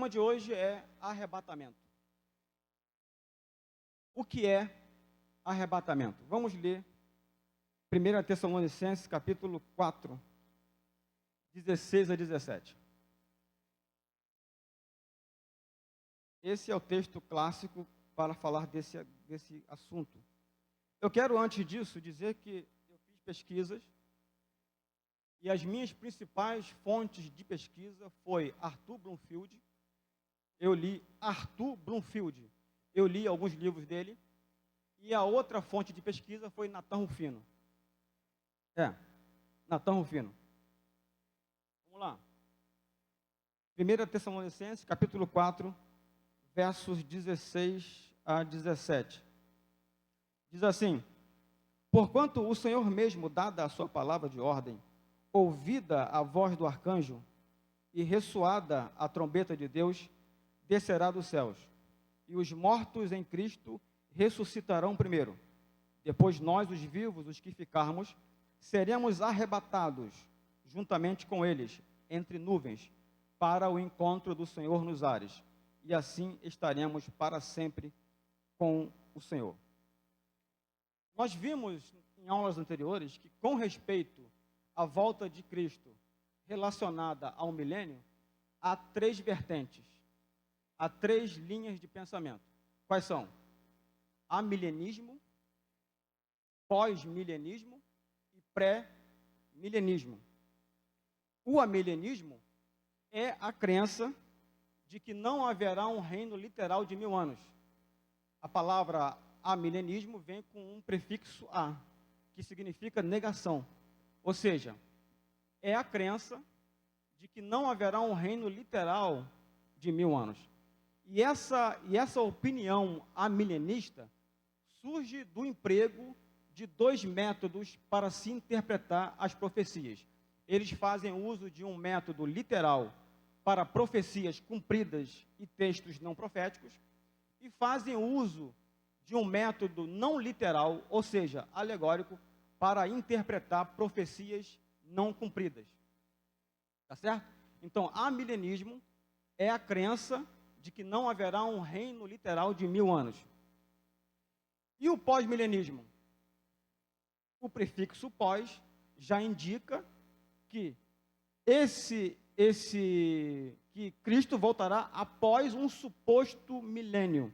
tema de hoje é arrebatamento. O que é arrebatamento? Vamos ler 1 Tessalonicenses, capítulo 4, 16 a 17. Esse é o texto clássico para falar desse assunto. Eu quero, antes disso, dizer que eu fiz pesquisas e as minhas principais fontes de pesquisa foi Arthur Bloomfield. Eu li Arthur Bloomfield. Eu li alguns livros dele. E a outra fonte de pesquisa foi Nathan Rufino. Nathan Rufino. Vamos lá. 1 Tessalonicenses, capítulo 4, versos 16 a 17. Diz assim: porquanto o Senhor mesmo, dada a sua palavra de ordem, ouvida a voz do arcanjo e ressoada a trombeta de Deus, descerá dos céus, e os mortos em Cristo ressuscitarão primeiro. Depois nós, os vivos, os que ficarmos, seremos arrebatados juntamente com eles, entre nuvens, para o encontro do Senhor nos ares, e assim estaremos para sempre com o Senhor. Nós vimos em aulas anteriores que, com respeito à volta de Cristo relacionada ao milênio, há três vertentes, há três linhas de pensamento. Quais são? Amilenismo, pós-milenismo e pré-milenismo. O amilenismo é a crença de que não haverá um reino literal de 1000 anos. A palavra amilenismo vem com um prefixo a, que significa negação. Ou seja, é a crença de que não haverá um reino literal de 1000 anos. E essa opinião amilenista surge do emprego de dois métodos para se interpretar as profecias. Eles fazem uso de um método literal para profecias cumpridas e textos não proféticos, e fazem uso de um método não literal, ou seja, alegórico, para interpretar profecias não cumpridas. Tá certo? Então, amilenismo é a crença de que não haverá um reino literal de 1000 anos. E o pós-milenismo? O prefixo pós já indica que que Cristo voltará após um suposto milênio.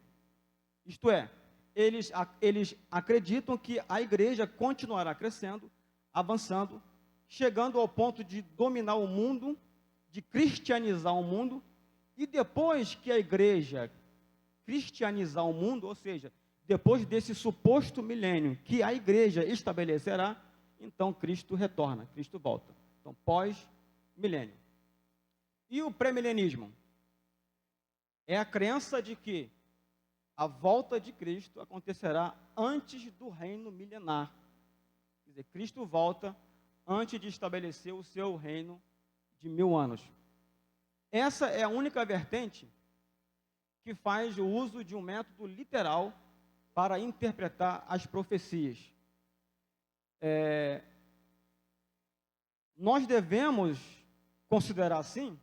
Isto é, eles acreditam que a igreja continuará crescendo, avançando, chegando ao ponto de dominar o mundo, de cristianizar o mundo, e depois que a igreja cristianizar o mundo, ou seja, depois desse suposto milênio que a igreja estabelecerá, então Cristo retorna, Cristo volta. Então, pós-milênio. E o pré-milenismo? É a crença de que a volta de Cristo acontecerá antes do reino milenar. Quer dizer, Cristo volta antes de estabelecer o seu reino de 1000 anos. Essa é a única vertente que faz o uso de um método literal para interpretar as profecias. Nós devemos considerar assim,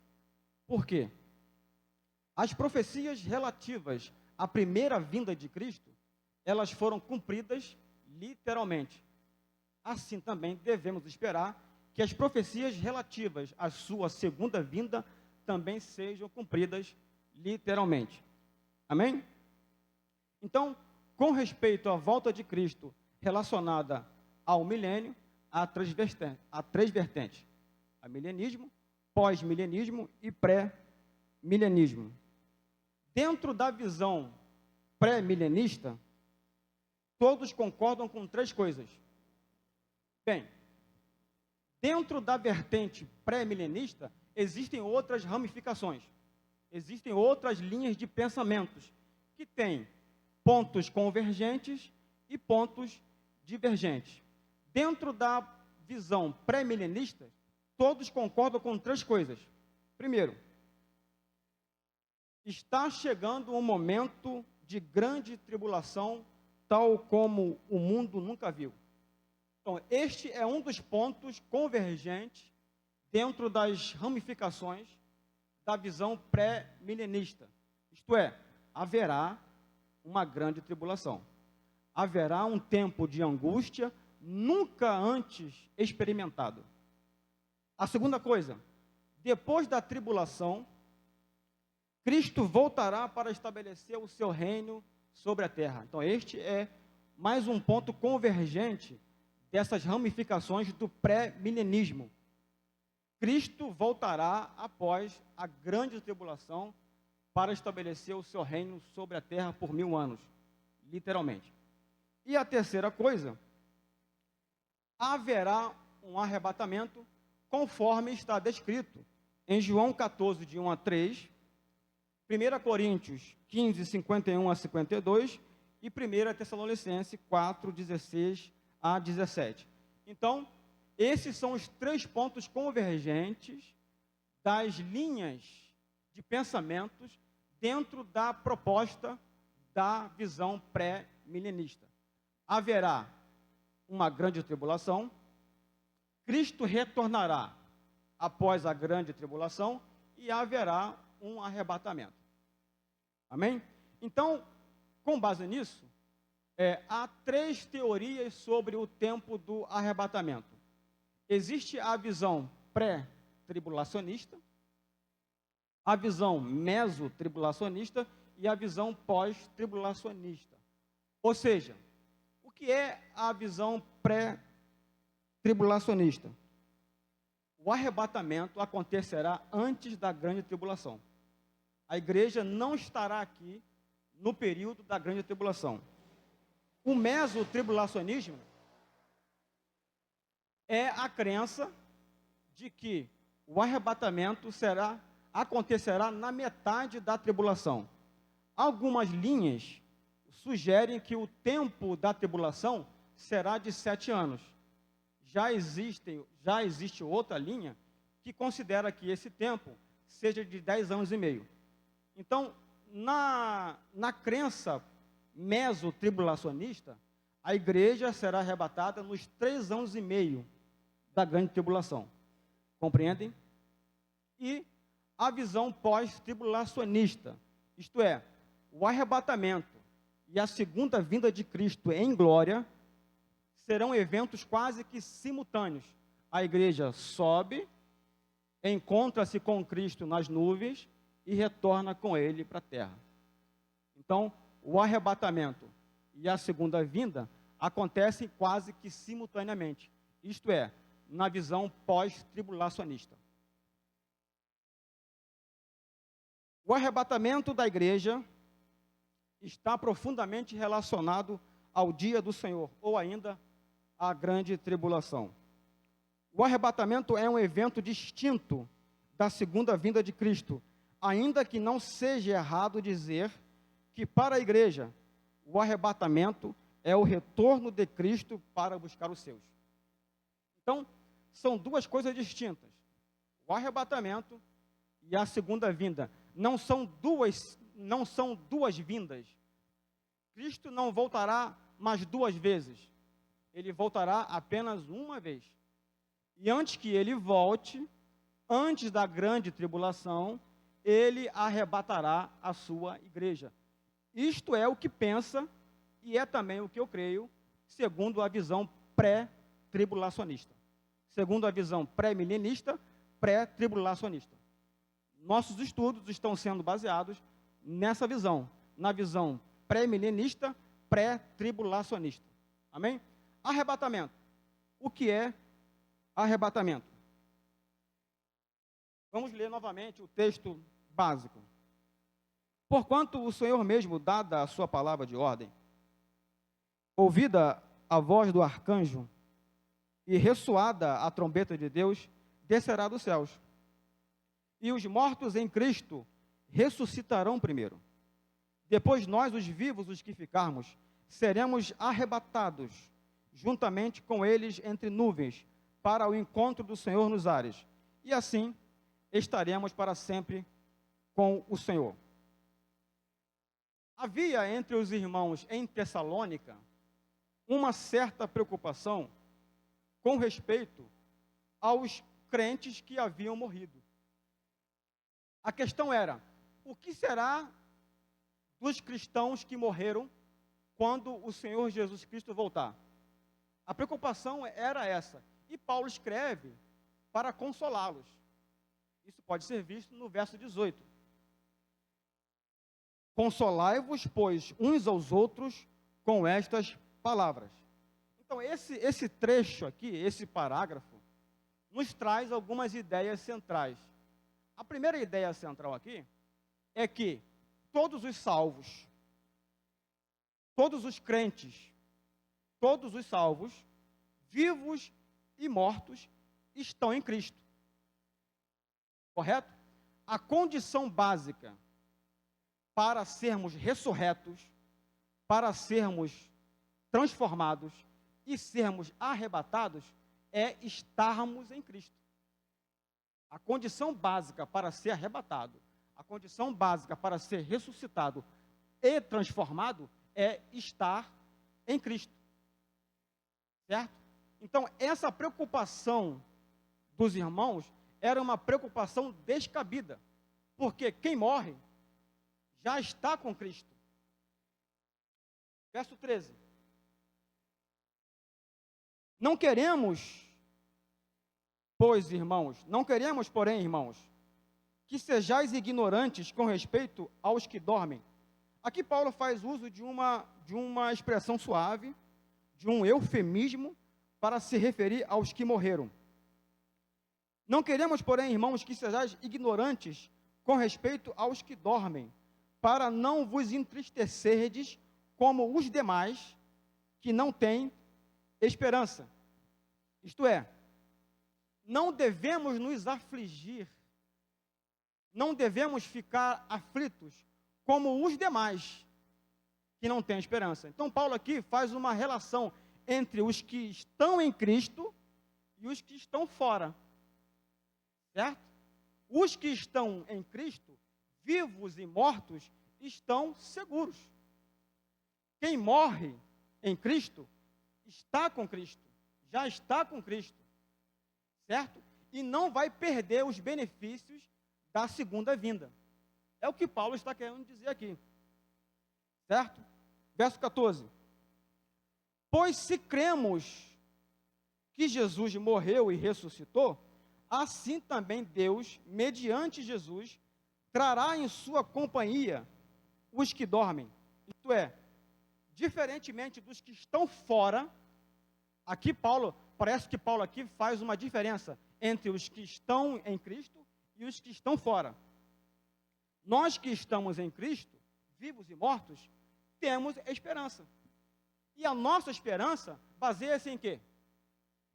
porque as profecias relativas à primeira vinda de Cristo, elas foram cumpridas literalmente. Assim também devemos esperar que as profecias relativas à sua segunda vinda também sejam cumpridas literalmente. Amém? Então, com respeito à volta de Cristo relacionada ao milênio, há três vertentes: amilenismo, pós-milenismo e pré-milenismo. Dentro da visão pré-milenista, todos concordam com três coisas. Bem, dentro da vertente pré-milenista, existem outras ramificações, existem outras linhas de pensamentos que têm pontos convergentes e pontos divergentes. Dentro da visão pré-milenista, todos concordam com três coisas. Primeiro, está chegando um momento de grande tribulação, tal como o mundo nunca viu. Então, este é um dos pontos convergentes dentro das ramificações da visão pré-milenista. Isto é, haverá uma grande tribulação. Haverá um tempo de angústia nunca antes experimentado. A segunda coisa, depois da tribulação, Cristo voltará para estabelecer o seu reino sobre a terra. Então, este é mais um ponto convergente dessas ramificações do pré-milenismo. Cristo voltará após a grande tribulação para estabelecer o seu reino sobre a terra por 1000 anos, literalmente. E a terceira coisa, haverá um arrebatamento conforme está descrito em João 14, de 1 a 3, 1 Coríntios 15, 51 a 52 e 1 Tessalonicenses 4, 16 a 17. Então, esses são os 3 pontos convergentes das linhas de pensamentos dentro da proposta da visão pré-milenista. Haverá uma grande tribulação, Cristo retornará após a grande tribulação e haverá um arrebatamento. Amém? Então, com base nisso, há 3 teorias sobre o tempo do arrebatamento. Existe a visão pré-tribulacionista, a visão mesotribulacionista e a visão pós-tribulacionista. Ou seja, o que é a visão pré-tribulacionista? O arrebatamento acontecerá antes da grande tribulação. A igreja não estará aqui no período da grande tribulação. O mesotribulacionismo é a crença de que o arrebatamento acontecerá na metade da tribulação. Algumas linhas sugerem que o tempo da tribulação será de 7 anos. Já existe outra linha que considera que esse tempo seja de 10 anos e meio. Então, na crença mesotribulacionista, a igreja será arrebatada nos 3 anos e meio da grande tribulação. Compreendem? E a visão pós-tribulacionista, isto é, o arrebatamento e a segunda vinda de Cristo em glória, serão eventos quase que simultâneos. A igreja sobe, encontra-se com Cristo nas nuvens e retorna com ele para a terra. Então, o arrebatamento e a segunda vinda acontecem quase que simultaneamente. Isto é, na visão pós-tribulacionista. O arrebatamento da igreja está profundamente relacionado ao dia do Senhor, ou ainda à grande tribulação. O arrebatamento é um evento distinto da segunda vinda de Cristo, ainda que não seja errado dizer que para a igreja o arrebatamento é o retorno de Cristo para buscar os seus. Então, são 2 coisas distintas. O arrebatamento e a segunda vinda não são duas vindas. Cristo não voltará mais 2 vezes. Ele voltará apenas uma vez. E antes que ele volte, antes da grande tribulação, ele arrebatará a sua igreja. Isto é o que pensa e é também o que eu creio, segundo a visão pré-tribulacionista. Segundo a visão pré-milenista, pré-tribulacionista. Nossos estudos estão sendo baseados nessa visão, na visão pré-milenista, pré-tribulacionista. Amém? Arrebatamento. O que é arrebatamento? Vamos ler novamente o texto básico. Porquanto o Senhor mesmo, dada a sua palavra de ordem, ouvida a voz do arcanjo e ressoada a trombeta de Deus, descerá dos céus. E os mortos em Cristo ressuscitarão primeiro. Depois nós, os vivos, os que ficarmos, seremos arrebatados juntamente com eles entre nuvens, para o encontro do Senhor nos ares. E assim estaremos para sempre com o Senhor. Havia entre os irmãos em Tessalônica uma certa preocupação com respeito aos crentes que haviam morrido. A questão era, o que será dos cristãos que morreram quando o Senhor Jesus Cristo voltar? A preocupação era essa. E Paulo escreve para consolá-los. Isso pode ser visto no verso 18. Consolai-vos, pois, uns aos outros com estas palavras. Então, esse trecho aqui, esse parágrafo, nos traz algumas ideias centrais. A primeira ideia central aqui é que todos os salvos, todos os crentes, todos os salvos, vivos e mortos, estão em Cristo. Correto? A condição básica para sermos ressurretos, para sermos transformados e sermos arrebatados, é estarmos em Cristo. A condição básica para ser arrebatado, a condição básica para ser ressuscitado e transformado é estar em Cristo. Certo? Então, essa preocupação dos irmãos era uma preocupação descabida, porque quem morre já está com Cristo. Verso 13. Não queremos, porém, irmãos, que sejais ignorantes com respeito aos que dormem. Aqui Paulo faz uso de uma expressão suave, de um eufemismo, para se referir aos que morreram. Não queremos, porém, irmãos, que sejais ignorantes com respeito aos que dormem, para não vos entristecerdes como os demais que não têm esperança. Isto é, não devemos nos afligir, não devemos ficar aflitos como os demais que não têm esperança. Então, Paulo aqui faz uma relação entre os que estão em Cristo e os que estão fora. Certo? Os que estão em Cristo, vivos e mortos, estão seguros. Quem morre em Cristo, está com Cristo, já está com Cristo. Certo? E não vai perder os benefícios da segunda vinda. É o que Paulo está querendo dizer aqui. Certo? Verso 14. Pois se cremos que Jesus morreu e ressuscitou, assim também Deus, mediante Jesus, trará em sua companhia os que dormem. Isto é, diferentemente dos que estão fora, aqui parece que Paulo aqui faz uma diferença entre os que estão em Cristo e os que estão fora. Nós que estamos em Cristo, vivos e mortos, temos esperança. E a nossa esperança baseia-se em quê?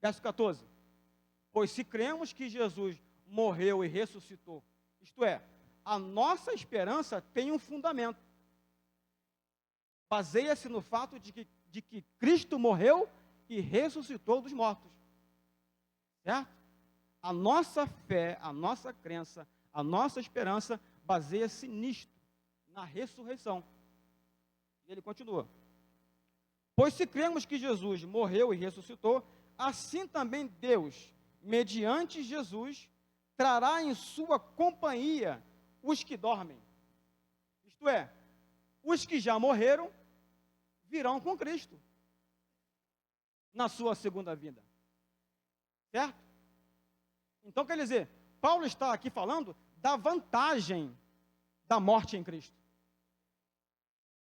Verso 14. Pois se cremos que Jesus morreu e ressuscitou, isto é, a nossa esperança tem um fundamento. Baseia-se no fato de que Cristo morreu e ressuscitou dos mortos. Certo? A nossa fé, a nossa crença, a nossa esperança baseia-se nisto, na ressurreição. E ele continua. Pois se cremos que Jesus morreu e ressuscitou, assim também Deus, mediante Jesus, trará em sua companhia os que dormem. Isto é, os que já morreram virão com Cristo na sua segunda vinda. Certo? Então, quer dizer, Paulo está aqui falando da vantagem da morte em Cristo.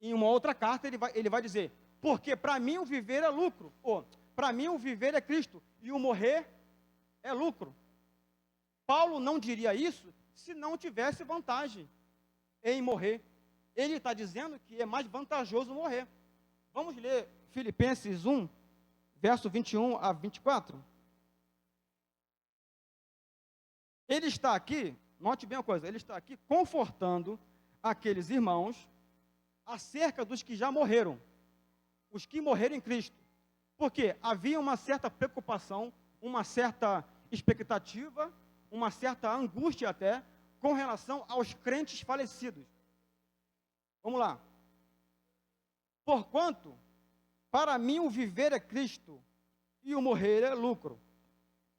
Em uma outra carta ele vai dizer, porque para mim o viver é lucro, ou para mim o viver é Cristo, e o morrer é lucro. Paulo não diria isso se não tivesse vantagem em morrer. Ele está dizendo que é mais vantajoso morrer. Vamos ler Filipenses 1, verso 21 a 24. Ele está aqui, note bem uma coisa, ele está aqui confortando aqueles irmãos acerca dos que já morreram, os que morreram em Cristo. Porque havia uma certa preocupação, uma certa expectativa, uma certa angústia até, com relação aos crentes falecidos. Vamos lá. Porquanto, para mim o viver é Cristo, e o morrer é lucro.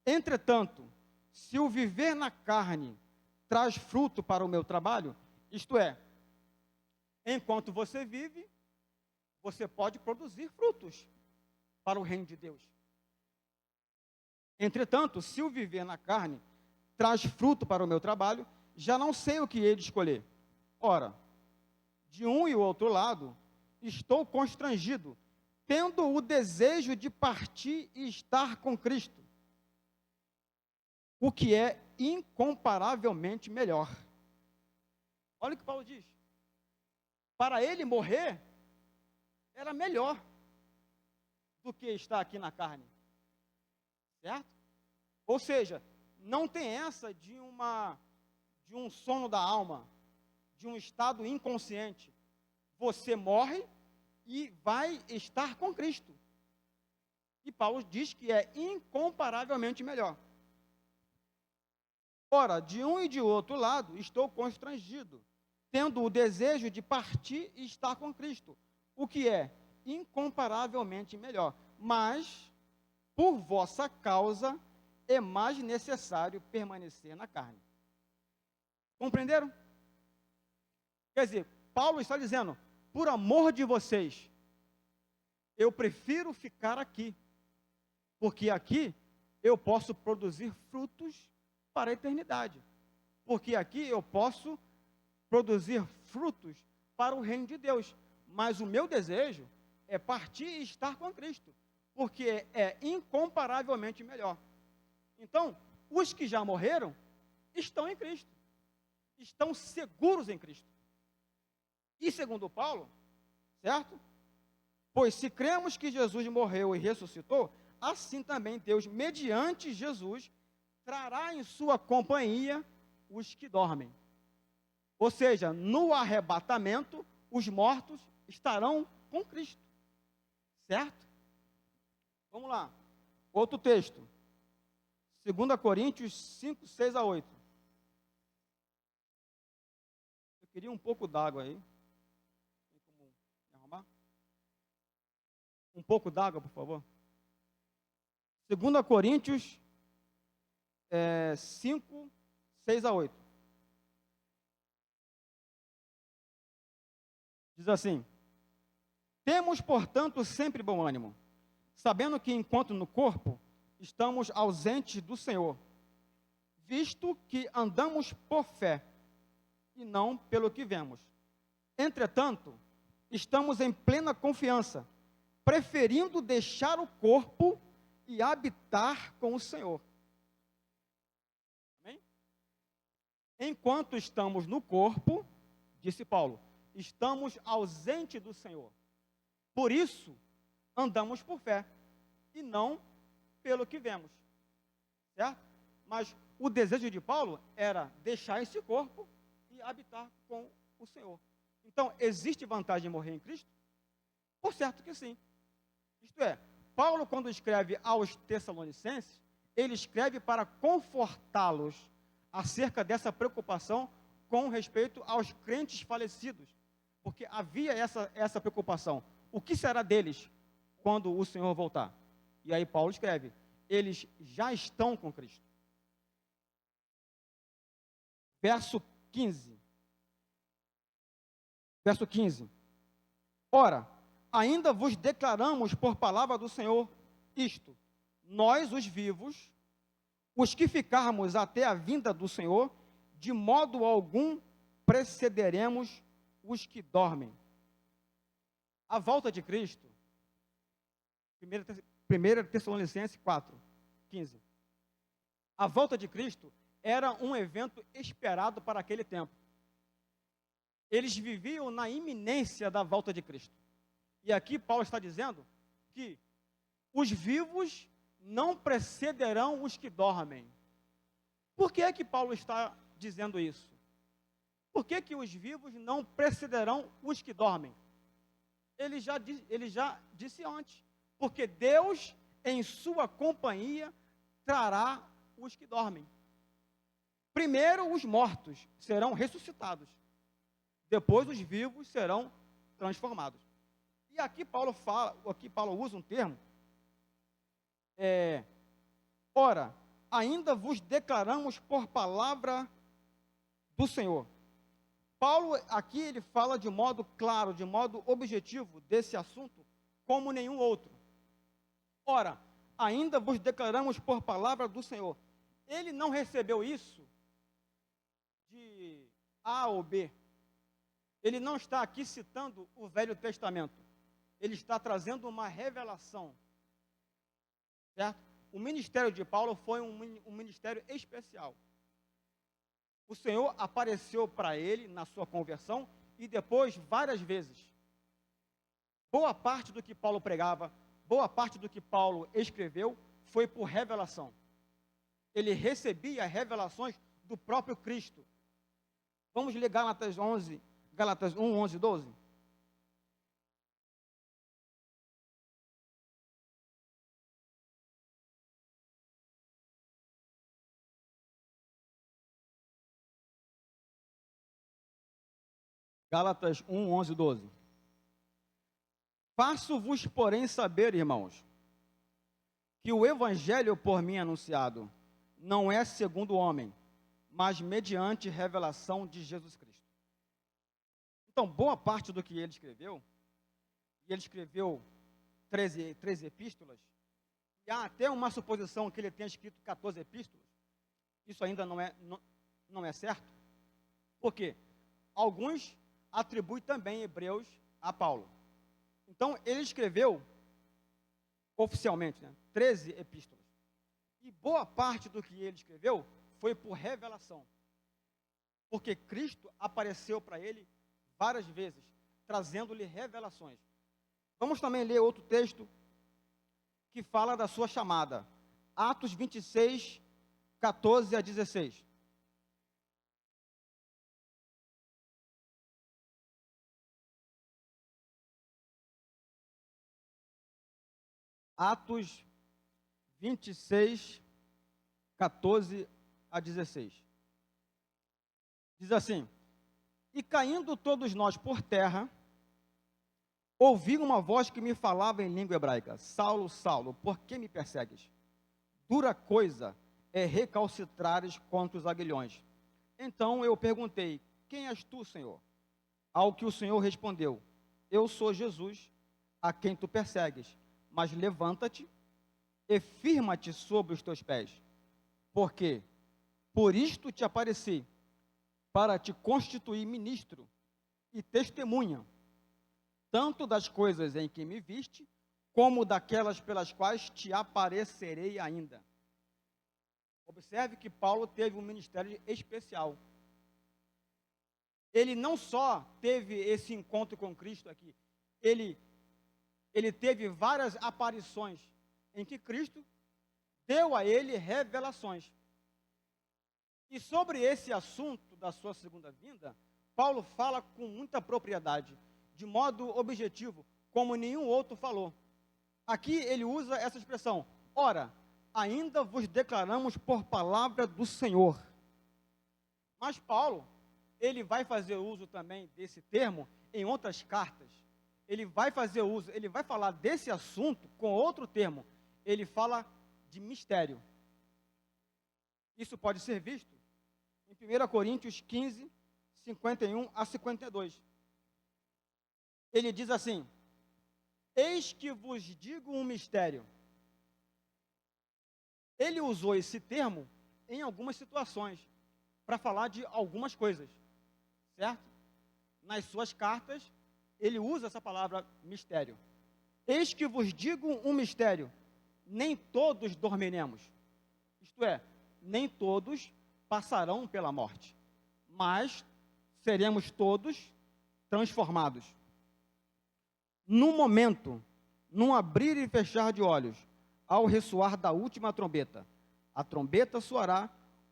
Entretanto, se o viver na carne traz fruto para o meu trabalho, isto é, enquanto você vive, você pode produzir frutos para o reino de Deus. Entretanto, se o viver na carne traz fruto para o meu trabalho, já não sei o que hei de escolher. Ora, de um e o outro lado, estou constrangido, tendo o desejo de partir e estar com Cristo, o que é incomparavelmente melhor. Olha o que Paulo diz. Para ele morrer, era melhor do que estar aqui na carne. Certo? Ou seja, não tem essa de um sono da alma, de um estado inconsciente. Você morre e vai estar com Cristo. E Paulo diz que é incomparavelmente melhor. Ora, de um e de outro lado, estou constrangido, tendo o desejo de partir e estar com Cristo, o que é incomparavelmente melhor. Mas, por vossa causa, é mais necessário permanecer na carne. Compreenderam? Quer dizer, Paulo está dizendo, por amor de vocês, eu prefiro ficar aqui, porque aqui eu posso produzir frutos para a eternidade, porque aqui eu posso produzir frutos para o reino de Deus, mas o meu desejo é partir e estar com Cristo, porque é incomparavelmente melhor. Então, os que já morreram estão em Cristo, estão seguros em Cristo. E segundo Paulo, certo? Pois se cremos que Jesus morreu e ressuscitou, assim também Deus, mediante Jesus, trará em sua companhia os que dormem. Ou seja, no arrebatamento, os mortos estarão com Cristo. Certo? Vamos lá. Outro texto. 2 Coríntios 5, 6 a 8. Eu queria um pouco d'água aí. Tem como me arrumar? Um pouco d'água, por favor. 2 Coríntios 5, 6 a 8. Diz assim: temos, portanto, sempre bom ânimo, sabendo que enquanto no corpo estamos ausentes do Senhor, visto que andamos por fé e não pelo que vemos. Entretanto, estamos em plena confiança, preferindo deixar o corpo e habitar com o Senhor. Amém? Enquanto estamos no corpo, disse Paulo, estamos ausentes do Senhor. Por isso, andamos por fé e não pelo que vemos. Certo? Mas o desejo de Paulo era deixar esse corpo e habitar com o Senhor. Então, existe vantagem em morrer em Cristo? Por certo que sim. Isto é, Paulo, quando escreve aos Tessalonicenses, ele escreve para confortá-los acerca dessa preocupação com respeito aos crentes falecidos. Porque havia essa preocupação. O que será deles quando o Senhor voltar? E aí Paulo escreve, eles já estão com Cristo. Verso 15. Ora, ainda vos declaramos por palavra do Senhor isto, nós os vivos, os que ficarmos até a vinda do Senhor, de modo algum precederemos os que dormem. A volta de Cristo, 1 Tessalonicenses 4, 15. A volta de Cristo era um evento esperado para aquele tempo. Eles viviam na iminência da volta de Cristo. E aqui Paulo está dizendo que os vivos não precederão os que dormem. Por que é que Paulo está dizendo isso? Por que que os vivos não precederão os que dormem? Ele já disse antes. Porque Deus, em sua companhia, trará os que dormem. Primeiro, os mortos serão ressuscitados. Depois, os vivos serão transformados. E aqui Paulo usa um termo. Ora, ainda vos declaramos por palavra do Senhor. Paulo aqui ele fala de modo claro, de modo objetivo desse assunto, como nenhum outro. Ora, ainda vos declaramos por palavra do Senhor. Ele não recebeu isso de A ou B. Ele não está aqui citando o Velho Testamento. Ele está trazendo uma revelação. Certo? O ministério de Paulo foi um ministério especial. O Senhor apareceu para ele na sua conversão e depois várias vezes. Boa parte do que Paulo pregava, boa parte do que Paulo escreveu foi por revelação. Ele recebia revelações do próprio Cristo. Vamos ler Gálatas 1, 11, 12. Gálatas 1, 11, 12. Faço-vos, porém, saber, irmãos, que o evangelho por mim anunciado não é segundo o homem, mas mediante revelação de Jesus Cristo. Então, boa parte do que ele escreveu, e ele escreveu 13 epístolas, e há até uma suposição que ele tenha escrito 14 epístolas, isso ainda não é certo, porque alguns atribuem também Hebreus a Paulo. Então, ele escreveu, oficialmente, 13 epístolas. E boa parte do que ele escreveu foi por revelação. Porque Cristo apareceu para ele várias vezes, trazendo-lhe revelações. Vamos também ler outro texto que fala da sua chamada. Atos 26, 14 a 16. Atos 26, 14 a 16. Diz assim: E caindo todos nós por terra, ouvi uma voz que me falava em língua hebraica: Saulo, Saulo, por que me persegues? Dura coisa é recalcitrares contra os aguilhões. Então eu perguntei: Quem és tu, Senhor? Ao que o Senhor respondeu: Eu sou Jesus, a quem tu persegues. Mas levanta-te e firma-te sobre os teus pés, porque por isto te apareci, para te constituir ministro e testemunha, tanto das coisas em que me viste, como daquelas pelas quais te aparecerei ainda. Observe que Paulo teve um ministério especial. Ele não só teve esse encontro com Cristo aqui, ele teve várias aparições em que Cristo deu a ele revelações. E sobre esse assunto da sua segunda vinda, Paulo fala com muita propriedade, de modo objetivo, como nenhum outro falou. Aqui ele usa essa expressão: ora, ainda vos declaramos por palavra do Senhor. Mas Paulo, ele vai fazer uso também desse termo em outras cartas. Ele vai falar desse assunto com outro termo. Ele fala de mistério. Isso pode ser visto em 1 Coríntios 15, 51 a 52. Ele diz assim: Eis que vos digo um mistério. Ele usou esse termo em algumas situações, para falar de algumas coisas, certo? Nas suas cartas, ele usa essa palavra mistério. Eis que vos digo um mistério: nem todos dormiremos. Isto é, nem todos passarão pela morte, mas seremos todos transformados. Num momento, num abrir e fechar de olhos, ao ressoar da última trombeta, a trombeta soará,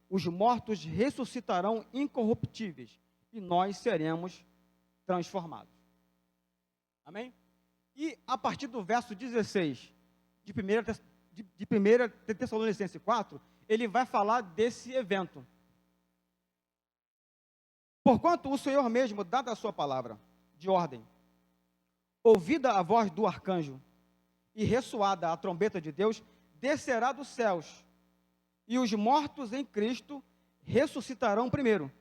os mortos ressuscitarão incorruptíveis, e nós seremos transformados. Amém? E a partir do verso 16 de 1 Tessalonicenses 4, ele vai falar desse evento. Porquanto o Senhor mesmo, dada a sua palavra de ordem, ouvida a voz do arcanjo e ressoada a trombeta de Deus, descerá dos céus, e os mortos em Cristo ressuscitarão primeiro.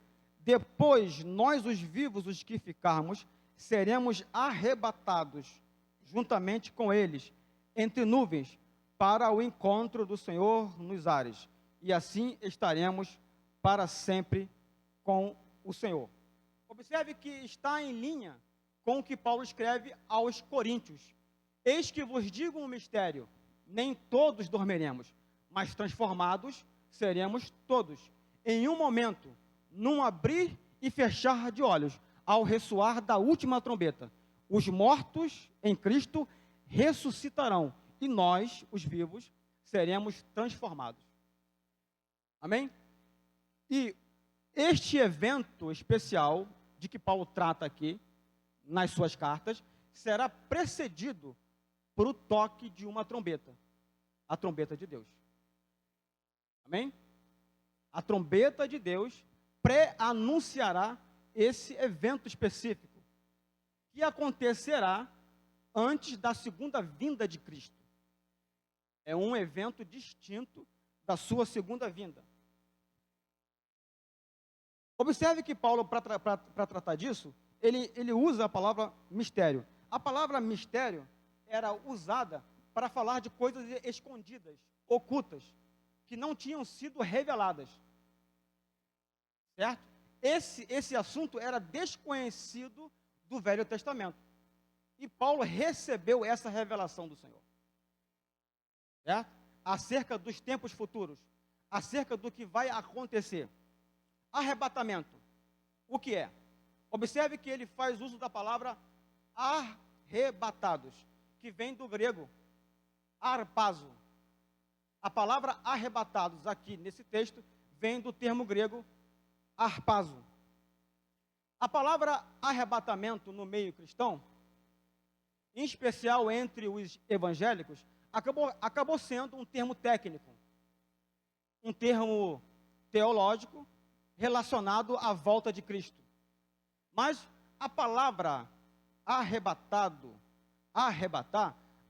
Depois, nós, os vivos, os que ficarmos, seremos arrebatados juntamente com eles, entre nuvens, para o encontro do Senhor nos ares. E assim estaremos para sempre com o Senhor. Observe que está em linha com o que Paulo escreve aos Coríntios. Eis que vos digo um mistério, nem todos dormiremos, mas transformados seremos todos, em um momento, num abrir e fechar de olhos, ao ressoar da última trombeta. Os mortos em Cristo ressuscitarão, e nós, os vivos, seremos transformados. Amém? E este evento especial, de que Paulo trata aqui, nas suas cartas, será precedido por o toque de uma trombeta, a trombeta de Deus. Amém? A trombeta de Deus pré-anunciará esse evento específico, que acontecerá antes da segunda vinda de Cristo. É um evento distinto da sua segunda vinda. Observe que Paulo, para tratar disso, ele usa a palavra mistério. A palavra mistério era usada para falar de coisas escondidas, ocultas, que não tinham sido reveladas. Certo? Esse assunto era desconhecido do Velho Testamento. E Paulo recebeu essa revelação do Senhor. Certo? Acerca dos tempos futuros, acerca do que vai acontecer. Arrebatamento. O que é? Observe que ele faz uso da palavra arrebatados, que vem do grego arpazo. A palavra arrebatados aqui nesse texto vem do termo grego arpazo. A palavra arrebatamento no meio cristão, em especial entre os evangélicos, acabou sendo um termo técnico, um termo teológico relacionado à volta de Cristo. Mas a palavra arrebatar,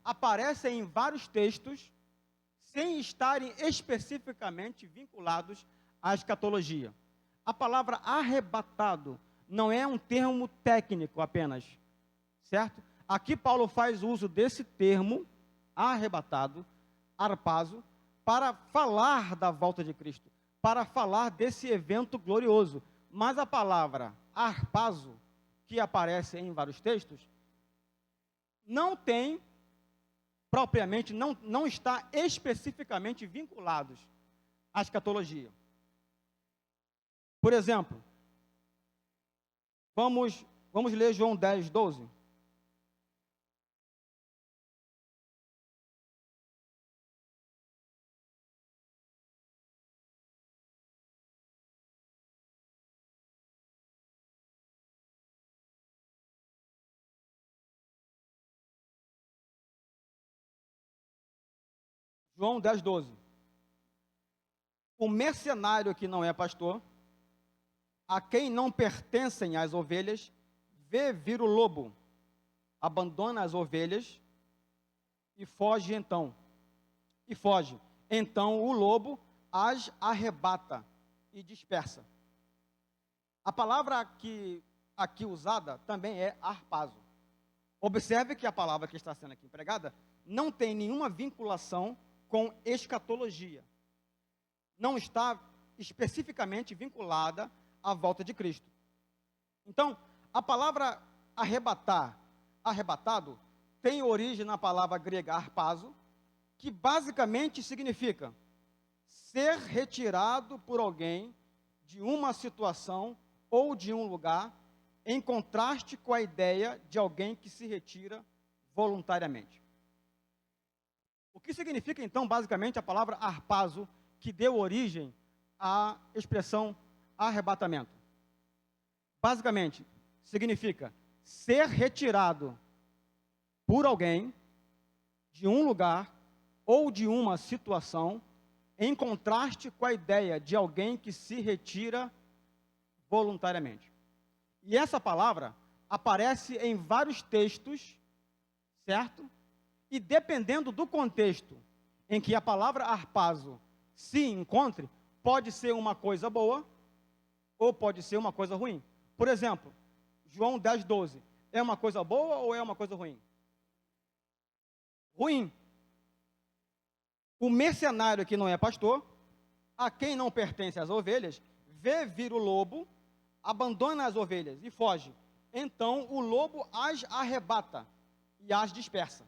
aparece em vários textos, sem estarem especificamente vinculados à escatologia. A palavra arrebatado não é um termo técnico apenas, certo? Aqui Paulo faz uso desse termo, arrebatado, arpazo, para falar da volta de Cristo, para falar desse evento glorioso. Mas a palavra arpazo, que aparece em vários textos, não tem propriamente, não está especificamente vinculados à escatologia. Por exemplo, vamos ler João 10, 12. João 10, 12. O mercenário que não é pastor, a quem não pertencem as ovelhas, vê vir o lobo, abandona as ovelhas e foge então. Então o lobo as arrebata e dispersa. A palavra aqui usada também é arpazo. Observe que a palavra que está sendo aqui empregada não tem nenhuma vinculação com escatologia. Não está especificamente vinculada à volta de Cristo. Então, a palavra arrebatado, tem origem na palavra grega arpazo, que basicamente significa ser retirado por alguém de uma situação ou de um lugar, em contraste com a ideia de alguém que se retira voluntariamente. O que significa, então, basicamente, a palavra arpazo, que deu origem à expressão arrebatamento? Basicamente, significa ser retirado por alguém de um lugar ou de uma situação, em contraste com a ideia de alguém que se retira voluntariamente. E essa palavra aparece em vários textos, certo? E dependendo do contexto em que a palavra arpazo se encontre, pode ser uma coisa boa ou pode ser uma coisa ruim. Por exemplo, João 10:12. É uma coisa boa ou é uma coisa ruim? Ruim. O mercenário que não é pastor, a quem não pertence as ovelhas, vê vir o lobo, abandona as ovelhas e foge. Então o lobo as arrebata e as dispersa.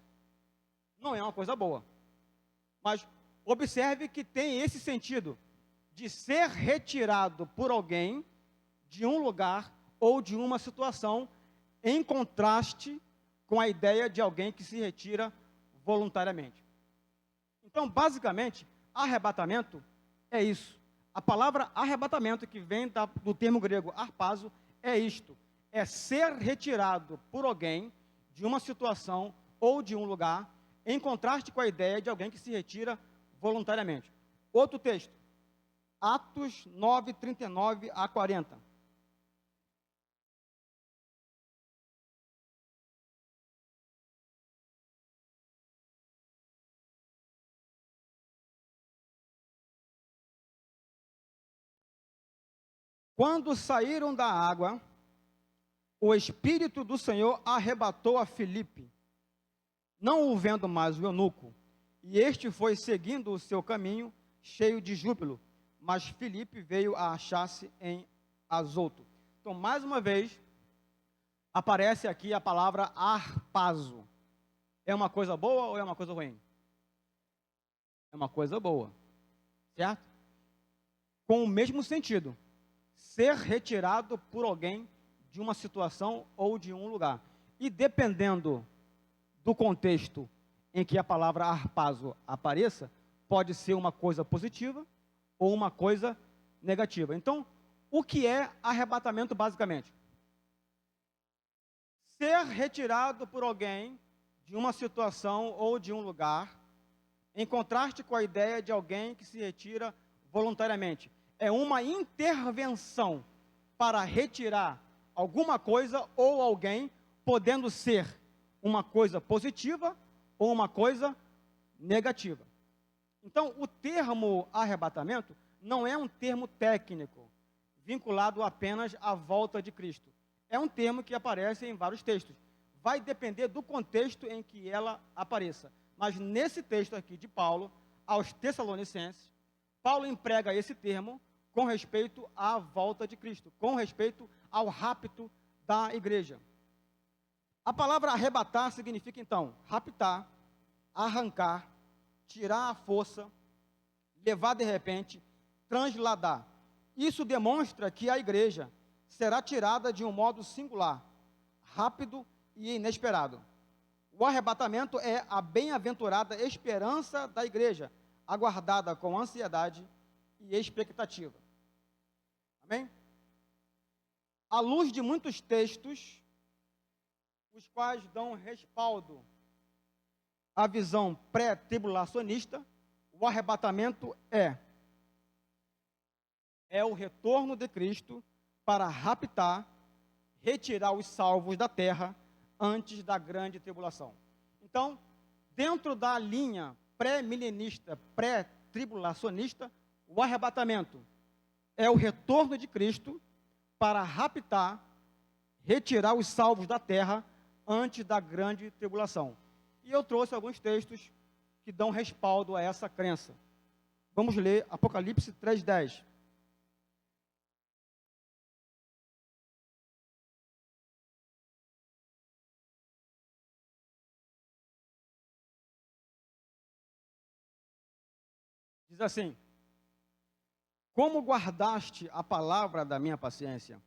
Não é uma coisa boa. Mas observe que tem esse sentido de ser retirado por alguém de um lugar ou de uma situação, em contraste com a ideia de alguém que se retira voluntariamente. Então, basicamente, arrebatamento é isso. A palavra arrebatamento, que vem do termo grego harpazo, é isto: é ser retirado por alguém de uma situação ou de um lugar, em contraste com a ideia de alguém que se retira voluntariamente. Outro texto, Atos 9, 39 a 40. Quando saíram da água, o Espírito do Senhor arrebatou a Filipe, não o vendo mais o eunuco, e este foi seguindo o seu caminho, cheio de júbilo, mas Filipe veio a achar-se em Azoto. Então, mais uma vez, aparece aqui a palavra harpazo. É uma coisa boa ou é uma coisa ruim? É uma coisa boa, certo? Com o mesmo sentido, ser retirado por alguém de uma situação ou de um lugar. E dependendo do contexto em que a palavra harpazo apareça, pode ser uma coisa positiva ou uma coisa negativa. Então, o que é arrebatamento basicamente? Ser retirado por alguém de uma situação ou de um lugar, em contraste com a ideia de alguém que se retira voluntariamente. É uma intervenção para retirar alguma coisa ou alguém, podendo ser uma coisa positiva ou uma coisa negativa. Então, o termo arrebatamento não é um termo técnico, vinculado apenas à volta de Cristo. É um termo que aparece em vários textos. Vai depender do contexto em que ela apareça. Mas nesse texto aqui de Paulo, aos Tessalonicenses, Paulo emprega esse termo com respeito à volta de Cristo, com respeito ao rapto da igreja. A palavra arrebatar significa, então, raptar, arrancar, tirar à força, levar de repente, transladar. Isso demonstra que a igreja será tirada de um modo singular, rápido e inesperado. O arrebatamento é a bem-aventurada esperança da igreja, aguardada com ansiedade e expectativa. Amém? À luz de muitos textos, os quais dão respaldo à visão pré-tribulacionista, o arrebatamento é o retorno de Cristo para raptar, retirar os salvos da terra antes da grande tribulação. Então, dentro da linha pré-milenista, pré-tribulacionista, o arrebatamento é o retorno de Cristo para raptar, retirar os salvos da terra antes da grande tribulação. E eu trouxe alguns textos que dão respaldo a essa crença. Vamos ler Apocalipse 3:10. Diz assim: como guardaste a palavra da minha paciência,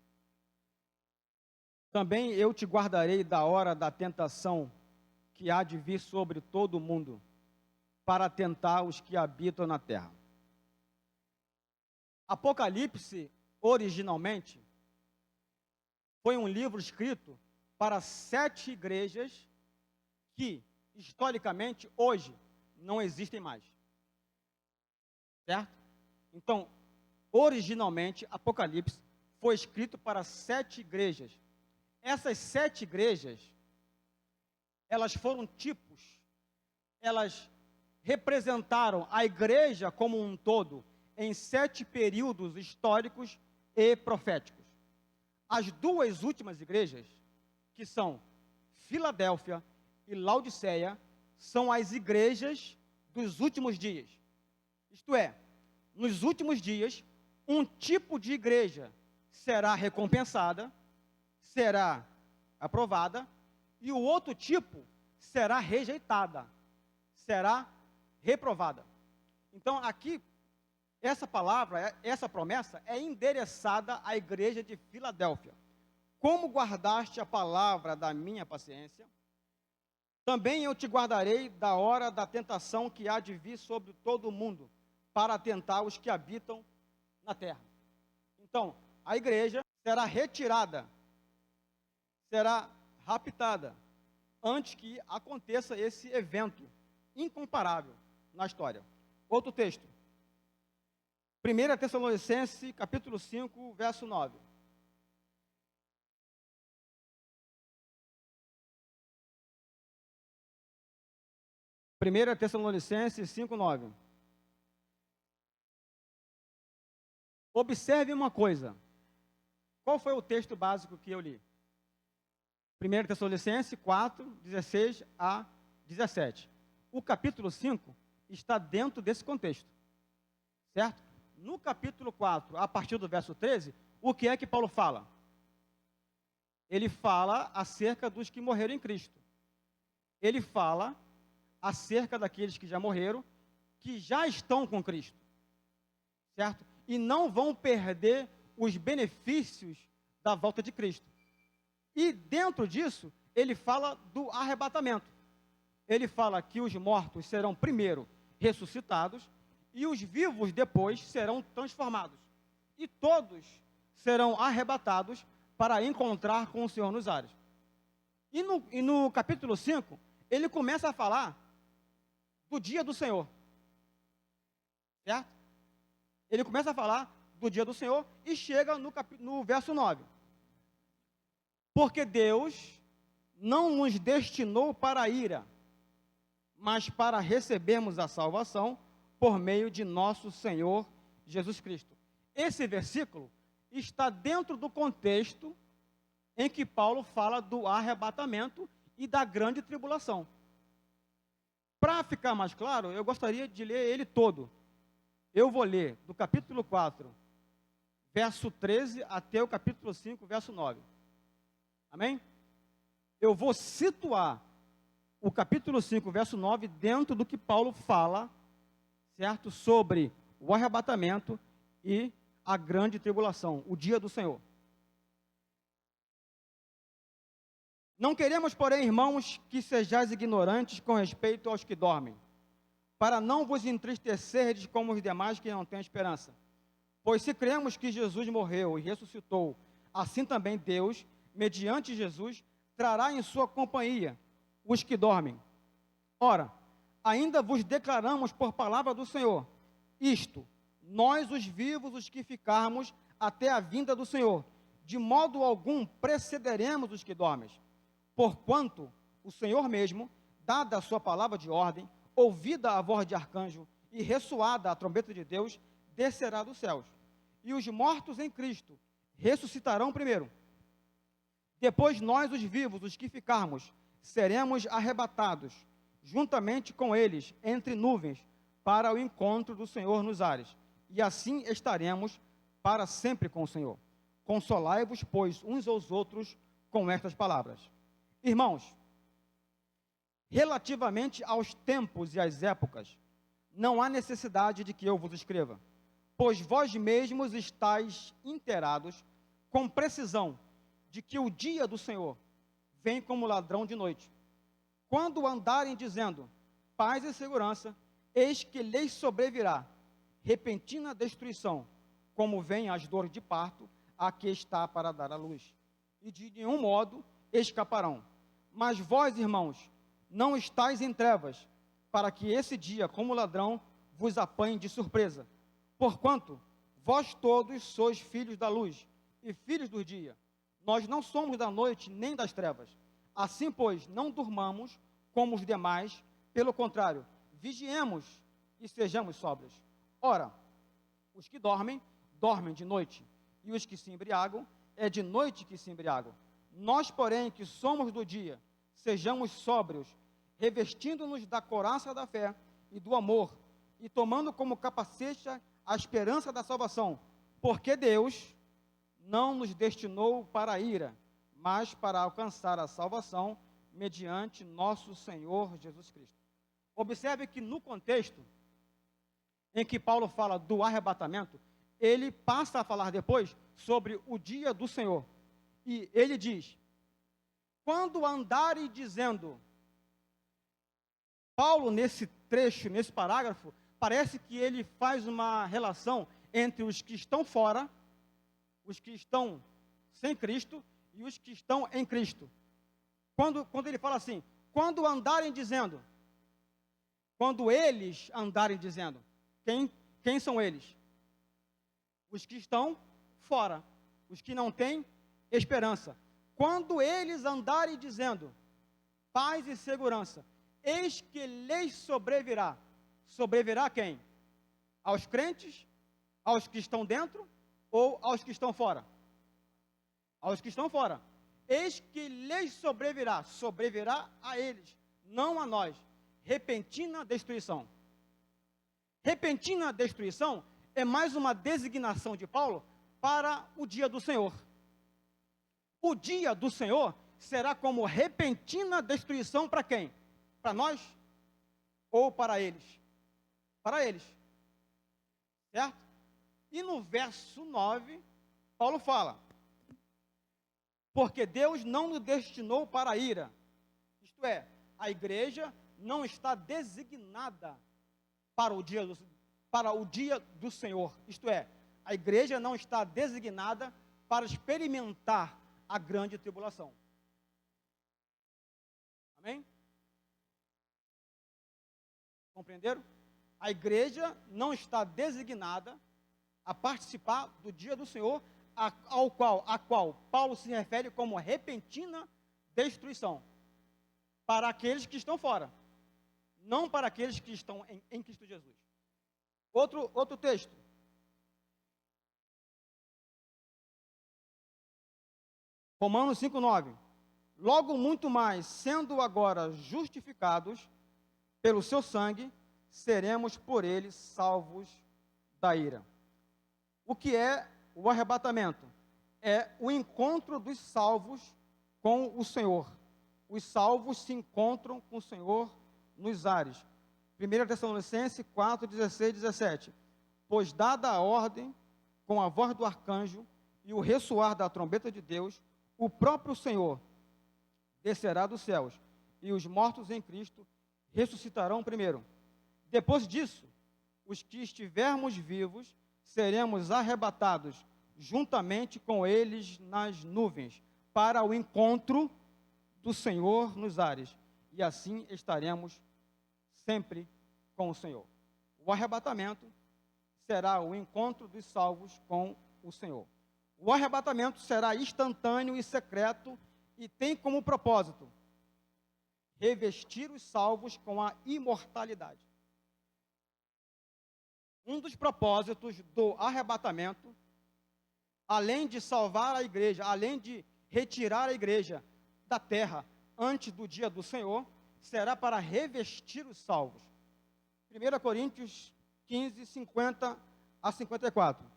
também eu te guardarei da hora da tentação que há de vir sobre todo o mundo, para tentar os que habitam na terra. Apocalipse, originalmente, foi um livro escrito para 7 igrejas que, historicamente, hoje, não existem mais. Certo? Então, originalmente, Apocalipse foi escrito para 7 igrejas. Essas 7 igrejas, elas foram tipos, elas representaram a igreja como um todo em 7 períodos históricos e proféticos. As duas últimas igrejas, que são Filadélfia e Laodiceia, são as igrejas dos últimos dias. Isto é, nos últimos dias, um tipo de igreja será recompensada, será aprovada, e o outro tipo será rejeitada, será reprovada. Então, aqui, essa palavra, essa promessa é endereçada à igreja de Filadélfia. Como guardaste a palavra da minha paciência, também eu te guardarei da hora da tentação que há de vir sobre todo o mundo, para tentar os que habitam na terra. Então, a igreja será retirada, será raptada, antes que aconteça esse evento incomparável na história. Outro texto. 1 Tessalonicenses, capítulo 5, verso 9. Primeira Tessalonicenses 5:9. Observe uma coisa. Qual foi o texto básico que eu li? 1 Tessalonicenses 4:16 a 17. O capítulo 5 está dentro desse contexto. Certo? No capítulo 4, a partir do verso 13, o que é que Paulo fala? Ele fala acerca dos que morreram em Cristo. Ele fala acerca daqueles que já morreram, que já estão com Cristo, certo? E não vão perder os benefícios da volta de Cristo. E dentro disso, ele fala do arrebatamento. Ele fala que os mortos serão primeiro ressuscitados e os vivos depois serão transformados. E todos serão arrebatados para encontrar com o Senhor nos ares. E no capítulo 5, ele começa a falar do dia do Senhor, certo? Ele começa a falar do dia do Senhor e chega no verso 9. Porque Deus não nos destinou para a ira, mas para recebermos a salvação por meio de nosso Senhor Jesus Cristo. Esse versículo está dentro do contexto em que Paulo fala do arrebatamento e da grande tribulação. Para ficar mais claro, eu gostaria de ler ele todo. Eu vou ler do capítulo 4, verso 13, até o capítulo 5, verso 9. Amém? Eu vou situar o capítulo 5, verso 9, dentro do que Paulo fala, certo? Sobre o arrebatamento e a grande tribulação, o dia do Senhor. Não queremos, porém, irmãos, que sejais ignorantes com respeito aos que dormem, para não vos entristecerdes como os demais que não têm esperança. Pois se cremos que Jesus morreu e ressuscitou, assim também Deus, mediante Jesus, trará em sua companhia os que dormem. Ora, ainda vos declaramos por palavra do Senhor, isto, nós os vivos, os que ficarmos até a vinda do Senhor, de modo algum precederemos os que dormem. Porquanto o Senhor mesmo, dada a sua palavra de ordem, ouvida a voz de arcanjo e ressoada a trombeta de Deus, descerá dos céus. E os mortos em Cristo ressuscitarão primeiro. Depois nós, os vivos, os que ficarmos, seremos arrebatados, juntamente com eles, entre nuvens, para o encontro do Senhor nos ares. E assim estaremos para sempre com o Senhor. Consolai-vos, pois, uns aos outros com estas palavras. Irmãos, relativamente aos tempos e às épocas, não há necessidade de que eu vos escreva, pois vós mesmos estáis inteirados com precisão de que o dia do Senhor vem como ladrão de noite. Quando andarem dizendo paz e segurança, eis que lhes sobrevirá repentina destruição, como vem as dores de parto a que está para dar à luz, e de nenhum modo escaparão. Mas vós, irmãos, não estáis em trevas, para que esse dia, como ladrão, vos apanhe de surpresa. Porquanto vós todos sois filhos da luz e filhos do dia. Nós não somos da noite nem das trevas. Assim, pois, não durmamos como os demais, pelo contrário, vigiemos e sejamos sóbrios. Ora, os que dormem, dormem de noite, e os que se embriagam, é de noite que se embriagam. Nós, porém, que somos do dia, sejamos sóbrios, revestindo-nos da couraça da fé e do amor, e tomando como capacete a esperança da salvação, porque Deus não nos destinou para a ira, mas para alcançar a salvação mediante nosso Senhor Jesus Cristo. Observe que no contexto em que Paulo fala do arrebatamento, ele passa a falar depois sobre o dia do Senhor. E ele diz: quando andarem dizendo, Paulo nesse trecho, nesse parágrafo, parece que ele faz uma relação entre os que estão fora, os que estão sem Cristo e os que estão em Cristo. Quando ele fala assim, quando andarem dizendo, quando eles andarem dizendo, quem são eles? Os que estão fora, os que não têm esperança. Quando eles andarem dizendo, paz e segurança, eis que lhes sobrevirá. Sobrevirá quem? Aos crentes, aos que estão dentro ou aos que estão fora? Aos que estão fora. Eis que lhes sobrevirá, sobrevirá a eles, não a nós, repentina destruição. Repentina destruição é mais uma designação de Paulo para o dia do Senhor. O dia do Senhor será como repentina destruição para quem? Para nós ou para eles? Para eles. Certo? E no verso 9, Paulo fala, porque Deus não nos destinou para a ira. Isto é, a igreja não está designada para o dia do Senhor. Isto é, a igreja não está designada para experimentar a grande tribulação. Amém? Compreenderam? A igreja não está designada a participar do dia do Senhor, a qual Paulo se refere como repentina destruição, para aqueles que estão fora, não para aqueles que estão em Cristo Jesus. Outro texto. Romanos 5,9. Logo muito mais, sendo agora justificados pelo seu sangue, seremos por ele salvos da ira. O que é o arrebatamento? É o encontro dos salvos com o Senhor. Os salvos se encontram com o Senhor nos ares. 1 Tessalonicenses 4, 16 e 17. Pois dada a ordem, com a voz do arcanjo e o ressoar da trombeta de Deus, o próprio Senhor descerá dos céus, e os mortos em Cristo ressuscitarão primeiro. Depois disso, os que estivermos vivos, seremos arrebatados juntamente com eles nas nuvens, para o encontro do Senhor nos ares, e assim estaremos sempre com o Senhor. O arrebatamento será o encontro dos salvos com o Senhor. O arrebatamento será instantâneo e secreto e tem como propósito revestir os salvos com a imortalidade. Um dos propósitos do arrebatamento, além de salvar a igreja, além de retirar a igreja da terra antes do dia do Senhor, será para revestir os salvos. 1 Coríntios 15, 50 a 54.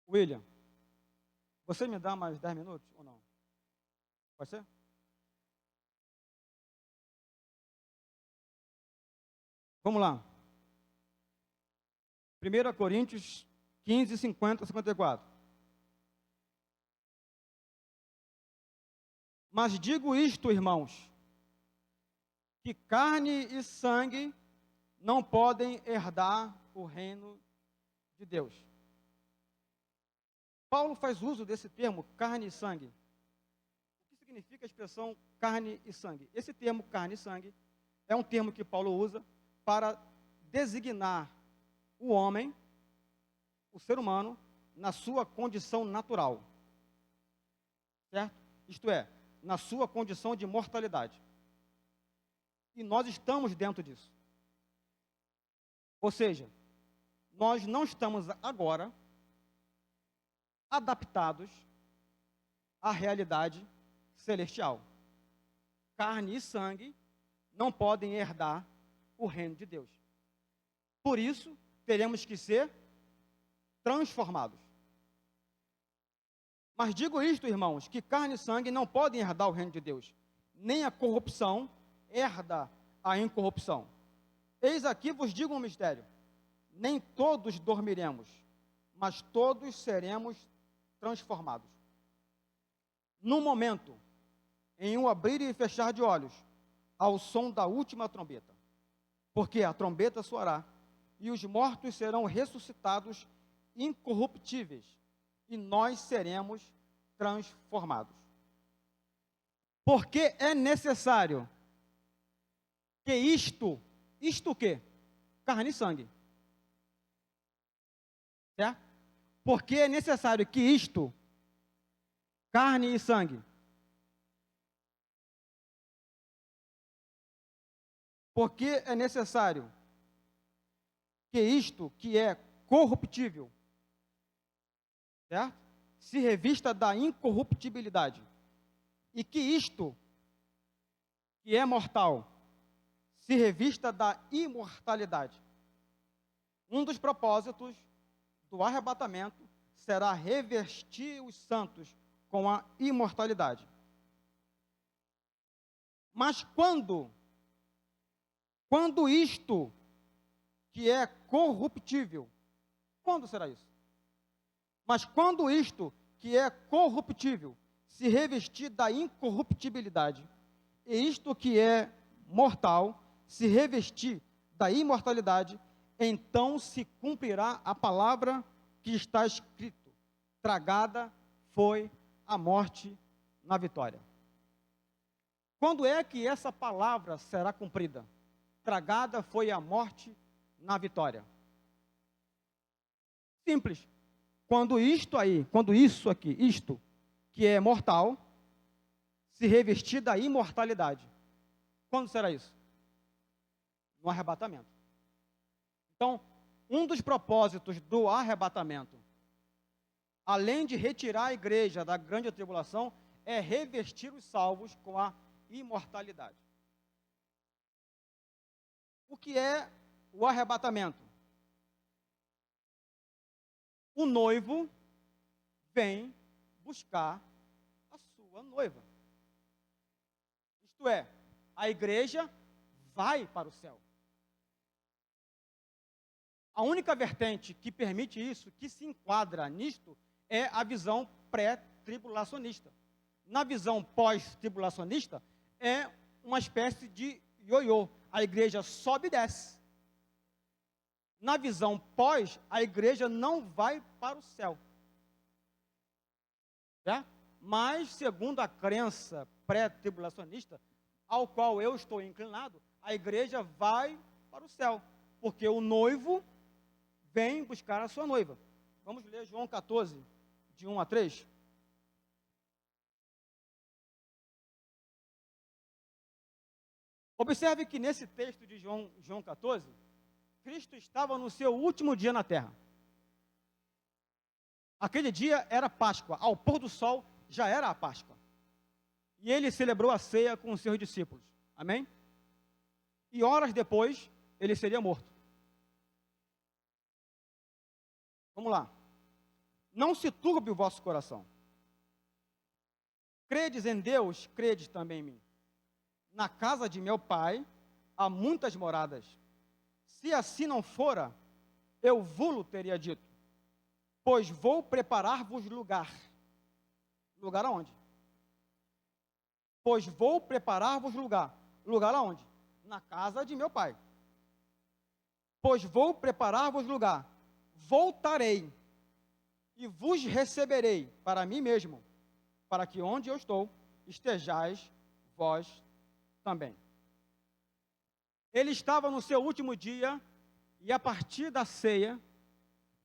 William, você me dá mais 10 minutos ou não? Pode ser? Vamos lá. 1 Coríntios 15, 50 a 54. Mas digo isto, irmãos, que carne e sangue não podem herdar o reino de Deus. Paulo faz uso desse termo, carne e sangue. O que significa a expressão carne e sangue? Esse termo, carne e sangue, é um termo que Paulo usa para designar o homem, o ser humano, na sua condição natural. Certo? Isto é, na sua condição de mortalidade. E nós estamos dentro disso. Ou seja, nós não estamos agora adaptados à realidade celestial. Carne e sangue não podem herdar o reino de Deus. Por isso, teremos que ser transformados. Mas digo isto, irmãos, que carne e sangue não podem herdar o reino de Deus. Nem a corrupção herda a incorrupção. Eis aqui vos digo um mistério. Nem todos dormiremos, mas todos seremos transformados. No momento, em um abrir e fechar de olhos, ao som da última trombeta. Porque a trombeta soará, e os mortos serão ressuscitados incorruptíveis, e nós seremos transformados. Porque é necessário que isto o quê? Carne e sangue. Certo? Porque é necessário que isto, carne e sangue, porque é necessário que isto, que é corruptível, certo? Se revista da incorruptibilidade, e que isto, que é mortal, se revista da imortalidade. Um dos propósitos do arrebatamento será revestir os santos com a imortalidade. Mas quando isto, que é corruptível, quando será isso? Mas quando isto, que é corruptível, se revestir da incorruptibilidade, e isto que é mortal, se revestir da imortalidade, então se cumprirá a palavra que está escrito: tragada foi a morte na vitória. Quando é que essa palavra será cumprida? Tragada foi a morte na vitória. Simples. Quando isto que é mortal, se revestir da imortalidade. Quando será isso? No arrebatamento. Então, um dos propósitos do arrebatamento, além de retirar a igreja da grande tribulação, é revestir os salvos com a imortalidade. O que é o arrebatamento? O noivo vem buscar a sua noiva. Isto é, a igreja vai para o céu. A única vertente que permite isso, que se enquadra nisto, é a visão pré-tribulacionista. Na visão pós-tribulacionista, é uma espécie de ioiô. A igreja sobe e desce. Na visão pós, a igreja não vai para o céu. Certo? Mas, segundo a crença pré-tribulacionista, ao qual eu estou inclinado, a igreja vai para o céu, porque o noivo vem buscar a sua noiva. Vamos ler João 14, de 1 a 3. Observe que nesse texto de João 14, Cristo estava no seu último dia na terra. Aquele dia era Páscoa, ao pôr do sol já era a Páscoa. E ele celebrou a ceia com os seus discípulos. Amém? E horas depois, ele seria morto. Vamos lá. Não se turbe o vosso coração. Credes em Deus, credes também em mim. Na casa de meu pai há muitas moradas. Se assim não fora, eu vou-lo teria dito. Pois vou preparar-vos lugar. Lugar aonde? Pois vou preparar-vos lugar. Lugar aonde? Na casa de meu pai. Pois vou preparar-vos lugar. Voltarei e vos receberei para mim mesmo, para que onde eu estou, estejais vós também. Ele estava no seu último dia, e a partir da ceia,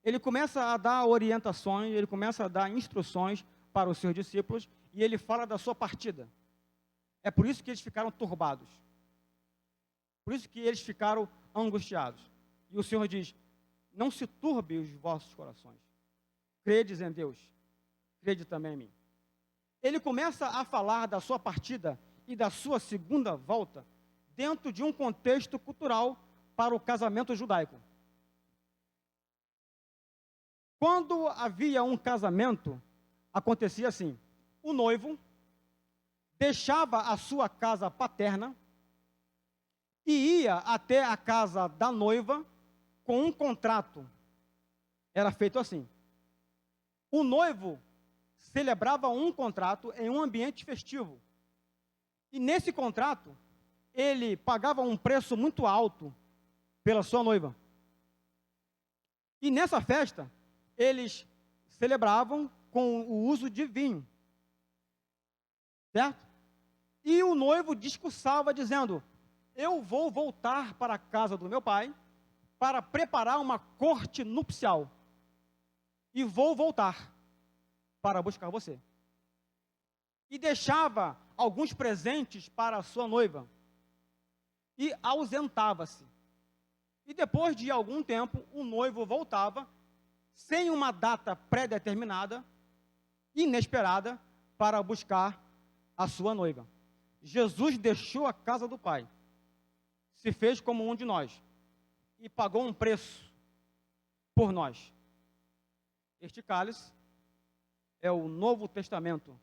ele começa a dar orientações, ele começa a dar instruções para os seus discípulos, e ele fala da sua partida. É por isso que eles ficaram turbados. Por isso que eles ficaram angustiados. E o Senhor diz: não se turbe os vossos corações. Credes em Deus, crede também em mim. Ele começa a falar da sua partida e da sua segunda volta dentro de um contexto cultural para o casamento judaico. Quando havia um casamento, acontecia assim: o noivo deixava a sua casa paterna e ia até a casa da noiva com um contrato. Era feito assim. O noivo celebrava um contrato em um ambiente festivo. E nesse contrato, ele pagava um preço muito alto pela sua noiva. E nessa festa, eles celebravam com o uso de vinho. Certo? E o noivo discursava dizendo: eu vou voltar para a casa do meu pai para preparar uma corte nupcial. E vou voltar para buscar você. E deixava alguns presentes para a sua noiva. E ausentava-se. E depois de algum tempo, o noivo voltava, sem uma data pré-determinada, inesperada, para buscar a sua noiva. Jesus deixou a casa do Pai, se fez como um de nós, e pagou um preço por nós. Este cálice é o Novo Testamento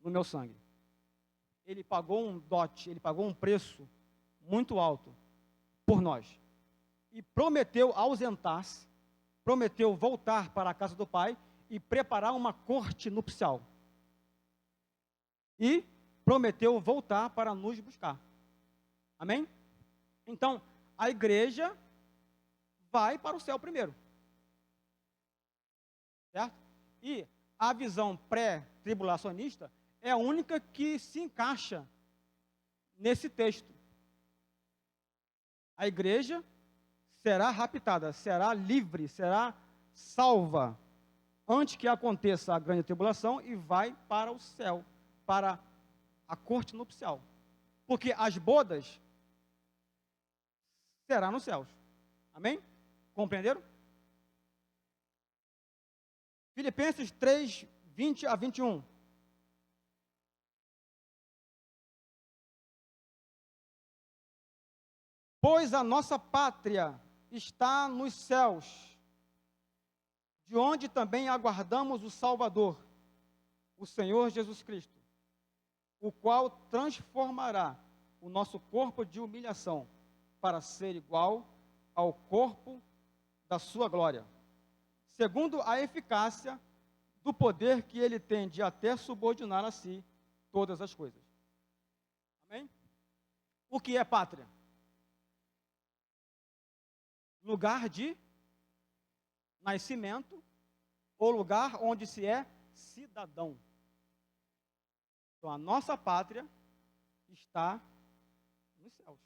no meu sangue. Ele pagou um dote, ele pagou um preço muito alto por nós. E prometeu ausentar-se, prometeu voltar para a casa do Pai e preparar uma corte nupcial. E prometeu voltar para nos buscar. Amém? Então, a igreja vai para o céu primeiro. Certo? E a visão pré-tribulacionista é a única que se encaixa nesse texto. A igreja será raptada, será livre, será salva antes que aconteça a grande tribulação e vai para o céu, para a corte nupcial. Porque as bodas será nos céus. Amém? Compreenderam? Filipenses 3, 20 a 21. Pois a nossa pátria está nos céus, de onde também aguardamos o Salvador, o Senhor Jesus Cristo, o qual transformará o nosso corpo de humilhação para ser igual ao corpo da sua glória, segundo a eficácia do poder que ele tem de até subordinar a si todas as coisas. Amém? O que é pátria? Lugar de nascimento ou lugar onde se é cidadão. Então, a nossa pátria está nos céus.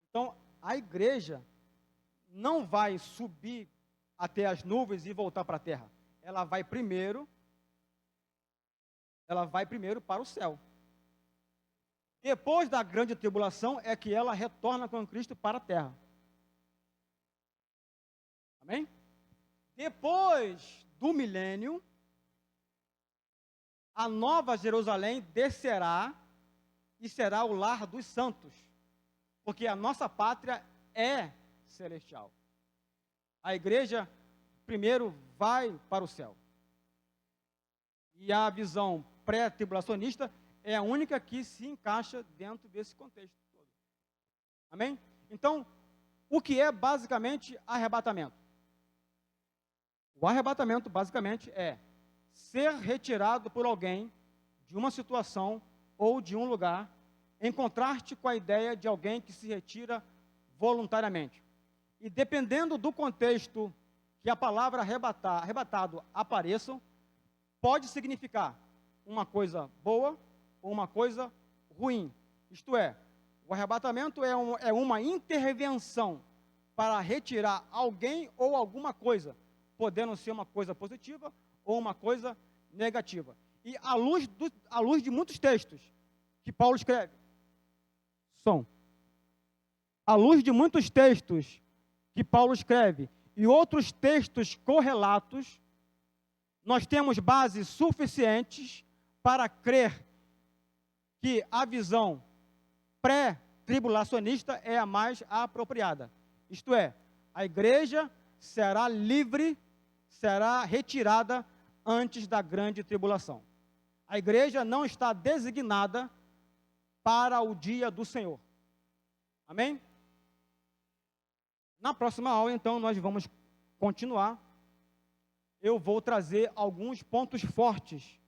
Então, a igreja não vai subir até as nuvens e voltar para a terra. Ela vai primeiro para o céu. Depois da grande tribulação é que ela retorna com Cristo para a terra. Amém? Depois do milênio, a nova Jerusalém descerá e será o lar dos santos, porque a nossa pátria é celestial. A igreja primeiro vai para o céu. E a visão pré-tribulacionista é a única que se encaixa dentro desse contexto todo. Amém? Então, o que é basicamente arrebatamento? O arrebatamento, basicamente, é ser retirado por alguém de uma situação ou de um lugar, encontrar-te com a ideia de alguém que se retira voluntariamente. E dependendo do contexto que a palavra arrebatado apareça, pode significar uma coisa boa ou uma coisa ruim. Isto é, o arrebatamento é uma intervenção para retirar alguém ou alguma coisa, podendo ser uma coisa positiva ou uma coisa negativa. E à luz de muitos textos que Paulo escreve, à luz de muitos textos que Paulo escreve e outros textos correlatos, nós temos bases suficientes para crer que a visão pré-tribulacionista é a mais apropriada. Isto é, a igreja será livre, será retirada antes da grande tribulação. A igreja não está designada para o dia do Senhor. Amém? Na próxima aula, então, nós vamos continuar. Eu vou trazer alguns pontos fortes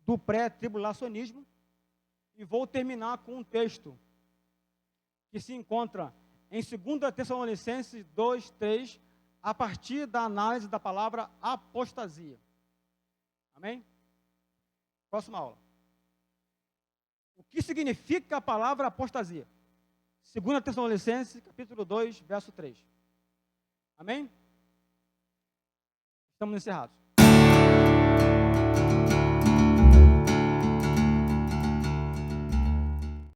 do pré-tribulacionismo e vou terminar com um texto que se encontra em 2 Tessalonicenses 2:3, a partir da análise da palavra apostasia. Amém? Próxima aula. O que significa a palavra apostasia? 2 Tessalonicenses, capítulo 2, verso 3. Amém? Estamos encerrados.